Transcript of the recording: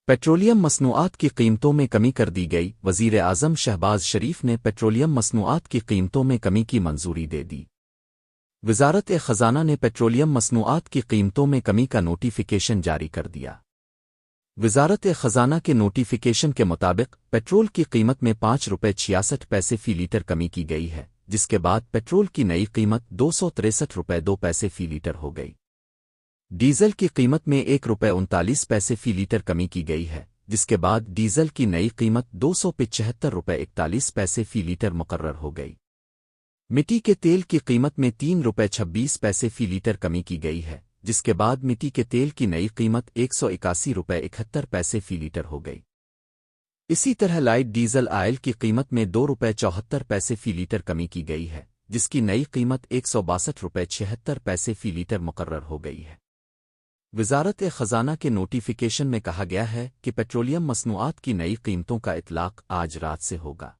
Petroleum مصنوعات کی قیمتوں میں کمی کر دی گئی۔ وزیر اعظم شہباز شریف نے پیٹرولیم مصنوعات کی قیمتوں میں کمی کی منظوری دے دی۔ وزارت خزانہ نے پیٹرولیم مصنوعات کی قیمتوں میں کمی کا نوٹیفیکیشن جاری کر دیا۔ وزارت خزانہ کے نوٹیفیکیشن کے مطابق پیٹرول کی قیمت میں 5.66 فی لیٹر کمی کی گئی ہے، جس کے بعد پیٹرول کی نئی قیمت 263.2 فی لیٹر ہو گئی۔ ڈیزل کی قیمت میں 1.39 فی لیٹر کمی کی گئی ہے، جس کے بعد ڈیزل کی نئی قیمت 275.41 فی لیٹر مقرر ہو گئی۔ مٹی کے تیل کی قیمت میں 3.26 فی لیٹر کمی کی گئی ہے، جس کے بعد مٹی کے تیل کی نئی قیمت 181.71 فی لیٹر ہو گئی۔ اسی طرح لائٹ ڈیزل آئل کی قیمت میں 2.74 فی لیٹر کمی کی گئی ہے، جس کی نئی قیمت 162.76 فی لیٹر مقرر ہو گئی ہے۔ وزارت خزانہ کے نوٹیفیکیشن میں کہا گیا ہے کہ پیٹرولیم مصنوعات کی نئی قیمتوں کا اطلاق آج رات سے ہوگا۔